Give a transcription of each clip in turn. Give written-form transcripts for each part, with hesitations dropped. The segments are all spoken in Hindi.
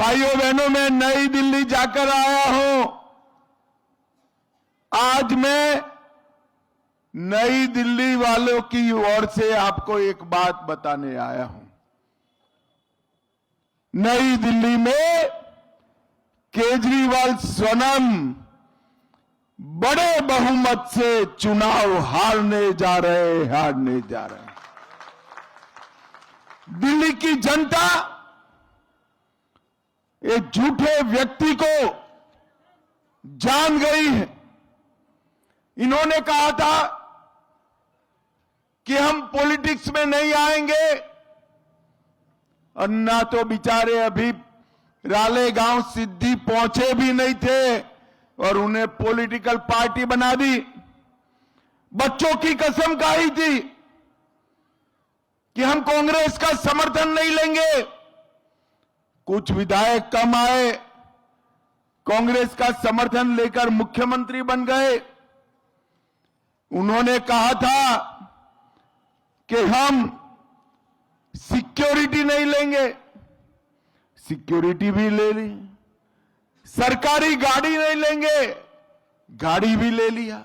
भाइयों बहनों, मैं नई दिल्ली जाकर आया हूं। आज मैं नई दिल्ली वालों की ओर से आपको एक बात बताने आया हूं। नई दिल्ली में केजरीवाल स्वयं बड़े बहुमत से चुनाव हारने जा रहे हैं। दिल्ली की जनता एक झूठे व्यक्ति को जान गई है। इन्होंने कहा था कि हम पॉलिटिक्स में नहीं आएंगे, और ना तो बेचारे अभी रालेगांव सिद्धि पहुंचे भी नहीं थे और उन्हें पॉलिटिकल पार्टी बना दी। बच्चों की कसम खाई थी कि हम कांग्रेस का समर्थन नहीं लेंगे। कुछ विधायक कम आए, कांग्रेस का समर्थन लेकर मुख्यमंत्री बन गए। उन्होंने कहा था कि हम सिक्योरिटी नहीं लेंगे, सिक्योरिटी भी ले ली। सरकारी गाड़ी नहीं लेंगे, गाड़ी भी ले लिया।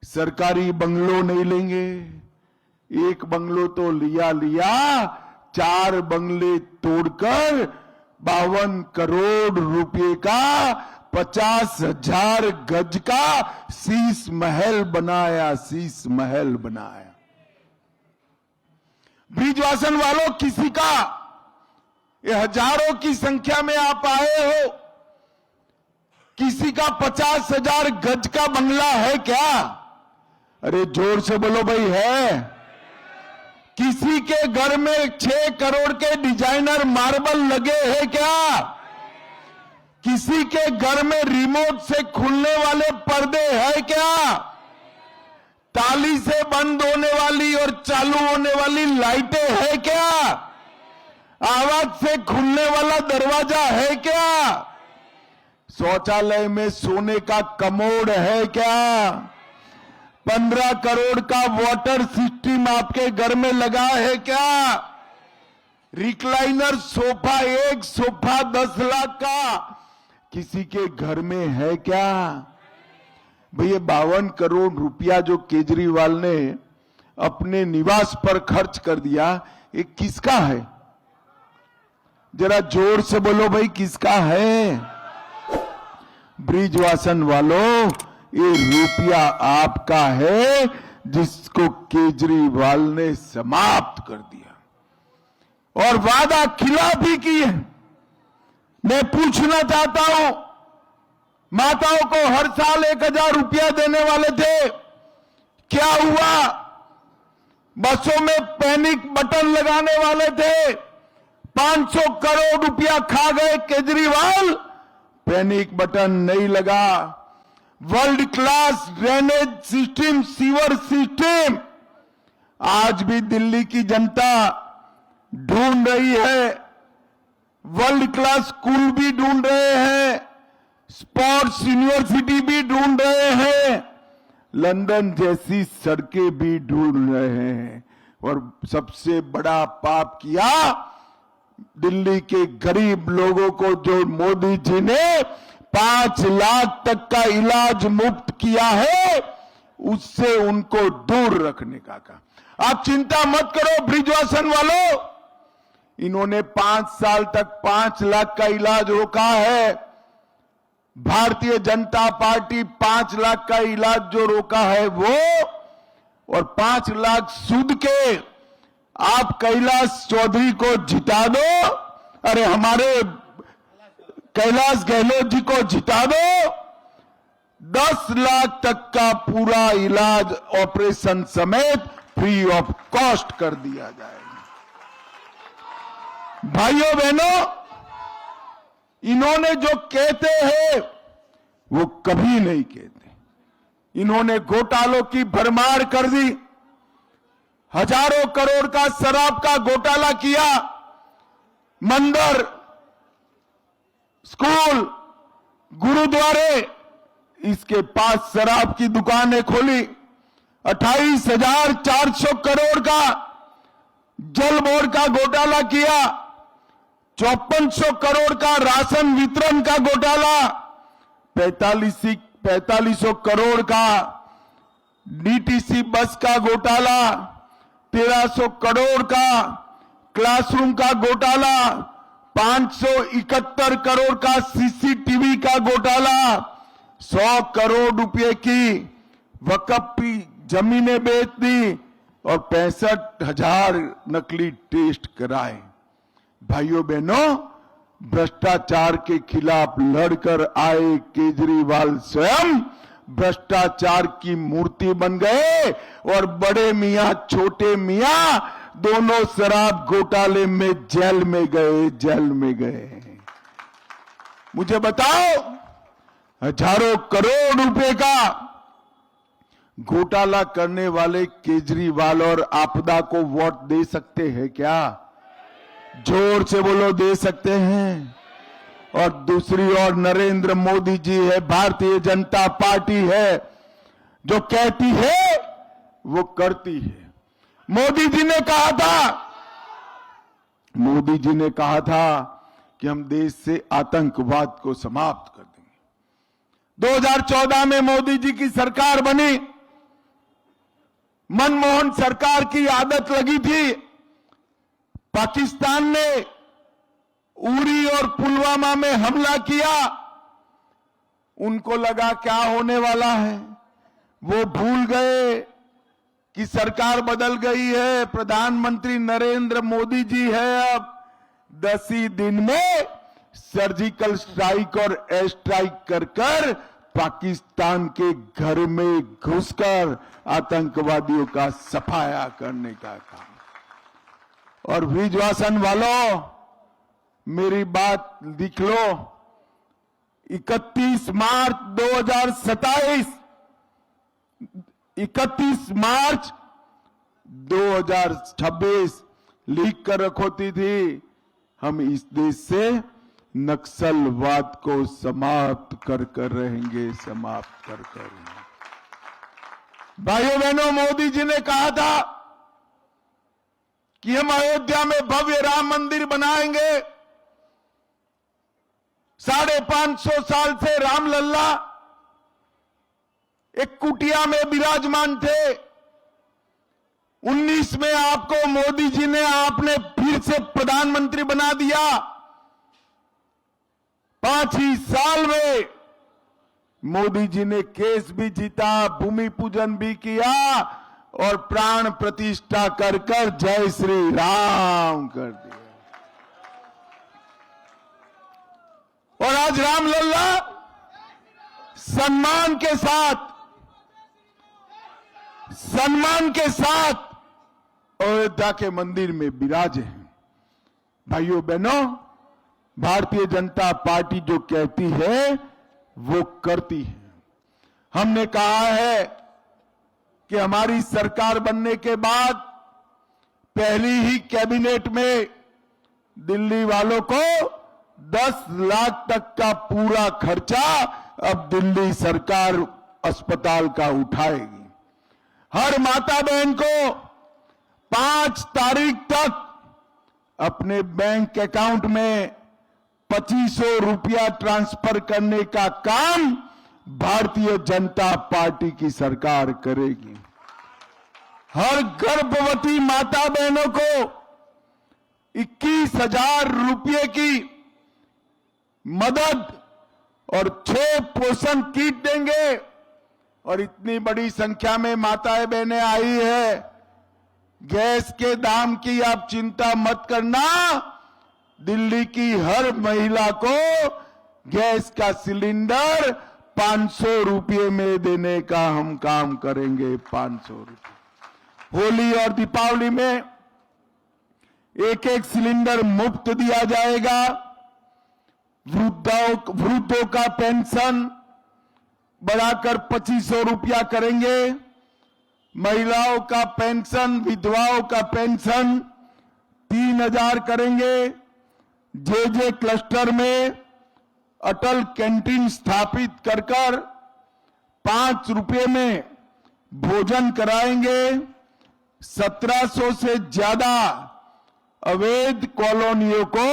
सरकारी बंगलो नहीं लेंगे, एक बंगलो तो लिया, 4 बंगले तोड़कर 52 करोड़ रुपए का 50,000 गज का शीश महल बनाया। ब्रिजवासन वालों, किसी का ये हजारों की संख्या में आप आए हो, किसी का 50,000 गज का बंगला है क्या? अरे जोर से बोलो भाई, है? किसी के घर में 6 करोड़ के डिजाइनर मार्बल लगे हैं क्या? किसी के घर में रिमोट से खुलने वाले पर्दे हैं क्या? ताली से बंद होने वाली और चालू होने वाली लाइटें है क्या? आवाज से खुलने वाला दरवाजा है क्या? शौचालय में सोने का कमोड है क्या? 15 करोड़ का वाटर सिस्टम आपके घर में लगा है क्या? रिक्लाइनर सोफा, एक सोफा 10 लाख का किसी के घर में है क्या? भैया 52 करोड़ रुपया जो केजरीवाल ने अपने निवास पर खर्च कर दिया, ये किसका है? जरा जोर से बोलो भाई, किसका है? ब्रिजवासन वालों, ये रुपया आपका है जिसको केजरीवाल ने समाप्त कर दिया और वादा खिलाफी की है। मैं पूछना चाहता हूं, माताओं को हर साल 1,000 रुपया देने वाले थे, क्या हुआ? बसों में पैनिक बटन लगाने वाले थे, 500 करोड़ रुपया खा गए केजरीवाल, पैनिक बटन नहीं लगा। World class drainage system, sewer system आज भी दिल्ली की जनता ढूंढ रही है। वर्ल्ड क्लास स्कूल भी ढूंढ रहे हैं, स्पोर्ट्स यूनिवर्सिटी भी ढूंढ रहे हैं, लंदन जैसी सड़कें भी ढूंढ रहे हैं। और सबसे बड़ा पाप किया दिल्ली के गरीब लोगों को, जो मोदी जी ने 5 लाख तक का इलाज मुफ्त किया है, उससे उनको दूर रखने का काम। आप चिंता मत करो ब्रिजवासन वालों, इन्होंने 5 साल तक 5 लाख का इलाज रोका है। भारतीय जनता पार्टी 5 लाख का इलाज जो रोका है वो, और 5 लाख सूद के आप कैलाश चौधरी को जिता दो, अरे हमारे कैलाश गहलोत जी को जिता दो, 10 लाख तक का पूरा इलाज ऑपरेशन समेत फ्री ऑफ कॉस्ट कर दिया जाएगा। भाइयों बहनों, इन्होंने जो कहते हैं वो कभी नहीं कहते। इन्होंने घोटालों की भरमार कर दी, हजारों करोड़ का शराब का घोटाला किया, मंदिर, स्कूल, गुरुद्वारे, इसके पास शराब की दुकानें खोली, 28,400 करोड़ का जल बोर्ड का घोटाला किया, 5400 करोड़ का राशन वितरण का घोटाला, 4500 करोड़ का डीटीसी बस का घोटाला, 1300 करोड़ का क्लासरूम का घोटाला, 571 करोड़ का सीसीटीवी का घोटाला, 100 करोड़ रुपए की वक्फ की जमीनें बेच दी और 65,000 नकली टेस्ट कराए। भाइयों बहनों, भ्रष्टाचार के खिलाफ लड़कर आए केजरीवाल स्वयं भ्रष्टाचार की मूर्ति बन गए और बड़े मियां छोटे मियां दोनों शराब घोटाले में जेल में गए। मुझे बताओ, हजारों करोड़ रुपए का घोटाला करने वाले केजरीवाल और आपदा को वोट दे सकते हैं क्या? जोर से बोलो, दे सकते हैं। और दूसरी ओर नरेंद्र मोदी जी है, भारतीय जनता पार्टी है, जो कहती है वो करती है। मोदी जी ने कहा था कि हम देश से आतंकवाद को समाप्त कर देंगे। 2014 में मोदी जी की सरकार बनी, मनमोहन सरकार की आदत लगी थी। पाकिस्तान ने उरी और पुलवामा में हमला किया, उनको लगा क्या होने वाला है, वो भूल गए कि सरकार बदल गई है, प्रधानमंत्री नरेंद्र मोदी जी है। अब 10 ही दिन में सर्जिकल स्ट्राइक और एयर स्ट्राइक कर पाकिस्तान के घर में घुसकर आतंकवादियों का सफाया करने का काम। और विश्वासन वालों, मेरी बात लिख लो, 31 मार्च 2026 लिख कर रखोती थी, हम इस देश से नक्सलवाद को समाप्त कर रहेंगे, समाप्त कर। भाइयों बहनों, मोदी जी ने कहा था कि हम अयोध्या में भव्य राम मंदिर बनाएंगे। 550 साल से रामलल्ला एक कुटिया में विराजमान थे। 19 में आपको मोदी जी ने आपने फिर से प्रधानमंत्री बना दिया। 5 ही साल में मोदी जी ने केस भी जीता, भूमि पूजन भी किया और प्राण प्रतिष्ठा कर जय श्री राम कर दिया। और आज रामलल्ला सम्मान के साथ अयोध्या के मंदिर में विराजे हैं। भाइयों बहनों, भारतीय जनता पार्टी जो कहती है वो करती है। हमने कहा है कि हमारी सरकार बनने के बाद पहली ही कैबिनेट में दिल्ली वालों को 10 लाख तक का पूरा खर्चा अब दिल्ली सरकार अस्पताल का उठाएगी। हर माता बहन को 5 तारीख तक अपने बैंक अकाउंट में 2500 रुपया ट्रांसफर करने का काम भारतीय जनता पार्टी की सरकार करेगी। हर गर्भवती माता बहनों को 21,000 रुपये की मदद और 6 पोषण किट देंगे। और इतनी बड़ी संख्या में माताएं बहनें आई है, गैस के दाम की आप चिंता मत करना। दिल्ली की हर महिला को गैस का सिलेंडर 500 रुपये में देने का हम काम करेंगे। 500 रुपये। होली और दीपावली में एक सिलेंडर मुफ्त दिया जाएगा। वृद्धों का पेंशन बढ़ाकर 2500 रुपया करेंगे। महिलाओं का पेंशन, विधवाओं का पेंशन 3000 करेंगे। जे क्लस्टर में अटल कैंटीन स्थापित कर 5 रुपये में भोजन कराएंगे। 1700 से ज्यादा अवैध कॉलोनियों को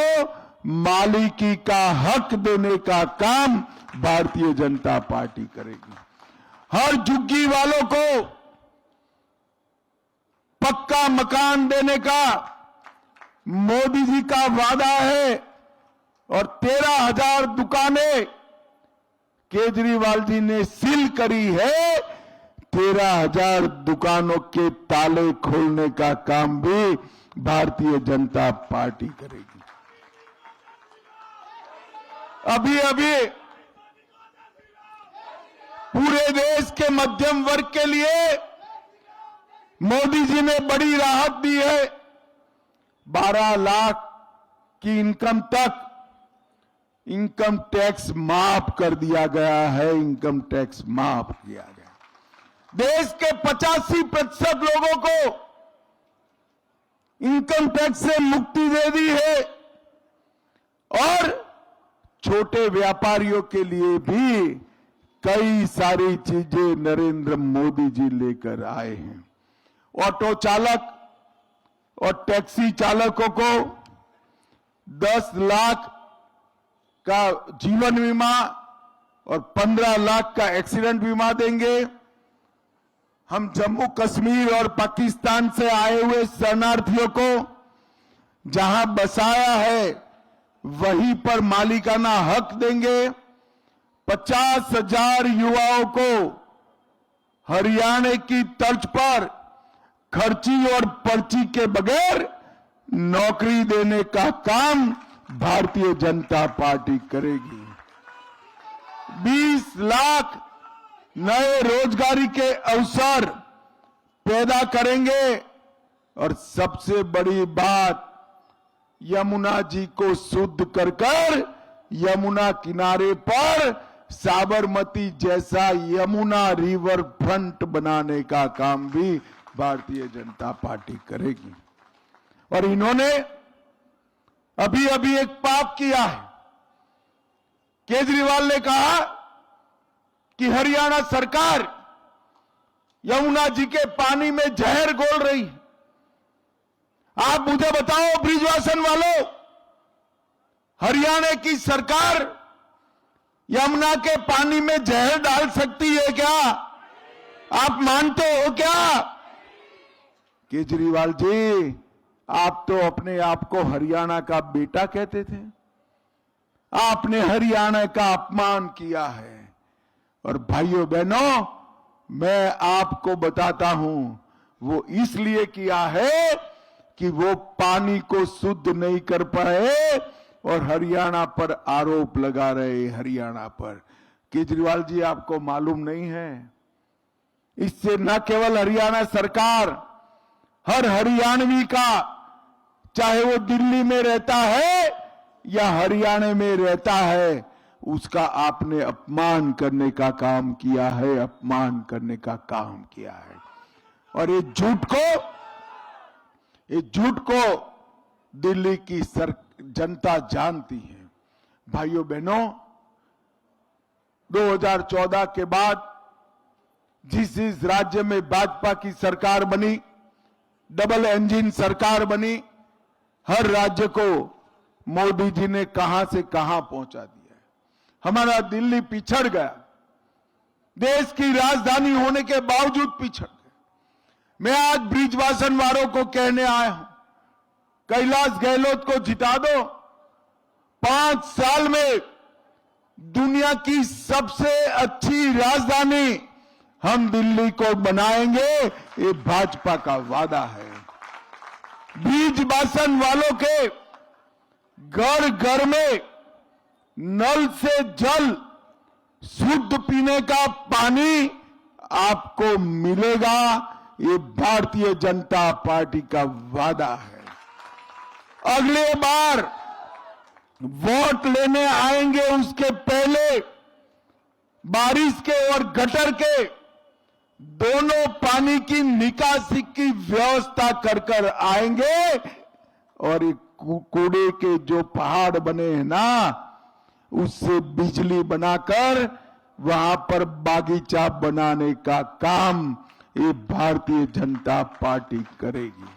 मालिकी का हक देने का काम भारतीय जनता पार्टी करेगी। हर झुग्गी वालों को पक्का मकान देने का मोदी जी का वादा है और 13,000 दुकानें केजरीवाल जी ने सील करी है। 13,000 दुकानों के ताले खोलने का काम भी भारतीय जनता पार्टी करेगी। अभी अभी पूरे देश के मध्यम वर्ग के लिए मोदी जी ने बड़ी राहत दी है। 12 लाख की इनकम तक इनकम टैक्स माफ कर दिया गया है। इनकम टैक्स माफ किया गया। देश के 85% लोगों को इनकम टैक्स से मुक्ति दे दी है और छोटे व्यापारियों के लिए भी कई सारी चीजें नरेंद्र मोदी जी लेकर आए हैं। ऑटो चालक और टैक्सी चालकों को 10 लाख का जीवन बीमा और 15 लाख का एक्सीडेंट बीमा देंगे। हम जम्मू कश्मीर और पाकिस्तान से आए हुए शरणार्थियों को जहां बसाया है वहीं पर मालिकाना हक देंगे। 50,000 युवाओं को हरियाणा की तर्ज पर खर्ची और पर्ची के बगैर नौकरी देने का काम भारतीय जनता पार्टी करेगी। 20 लाख नए रोजगारी के अवसर पैदा करेंगे और सबसे बड़ी बात, यमुना जी को शुद्ध कर यमुना किनारे पर साबरमती जैसा यमुना रिवर फ्रंट बनाने का काम भी भारतीय जनता पार्टी करेगी। और इन्होंने अभी अभी एक पाप किया है। केजरीवाल ने कहा कि हरियाणा सरकार यमुना जी के पानी में जहर घोल रही है। आप मुझे बताओ ब्रिजवासन वालों, हरियाणा की सरकार यमुना के पानी में जहर डाल सकती है क्या? आप मानते हो क्या? केजरीवाल जी, आप तो अपने आप को हरियाणा का बेटा कहते थे। आपने हरियाणा का अपमान किया है। और भाइयों बहनों, मैं आपको बताता हूं, वो इसलिए किया है कि वो पानी को शुद्ध नहीं कर पाए और हरियाणा पर आरोप लगा रहे। हरियाणा पर केजरीवाल जी, आपको मालूम नहीं है, इससे न केवल हरियाणा सरकार, हर हरियाणवी का, चाहे वो दिल्ली में रहता है या हरियाणा में रहता है, उसका आपने अपमान करने का काम किया है। अपमान करने का काम किया है। और ये झूठ को दिल्ली की जनता जानती है। भाइयों बहनों, 2014 के बाद जिस राज्य में भाजपा की सरकार बनी, डबल इंजन सरकार बनी, हर राज्य को मोदी जी ने कहां से कहां पहुंचा दिया है। हमारा दिल्ली पिछड़ गया, देश की राजधानी होने के बावजूद पिछड़ गया। मैं आज ब्रिजवासन वालों को कहने आया हूं, कैलाश गहलोत को जिता दो। 5 साल में दुनिया की सबसे अच्छी राजधानी हम दिल्ली को बनाएंगे, ये भाजपा का वादा है। ब्रिजवासन वालों के घर घर में नल से जल, शुद्ध पीने का पानी आपको मिलेगा, ये भारतीय जनता पार्टी का वादा है। अगले बार वोट लेने आएंगे उसके पहले बारिश के और गटर के दोनों पानी की निकासी की व्यवस्था कर आएंगे। और ये कूड़े के जो पहाड़ बने हैं ना, उससे बिजली बनाकर वहां पर बागीचा बनाने का काम ये भारतीय जनता पार्टी करेगी।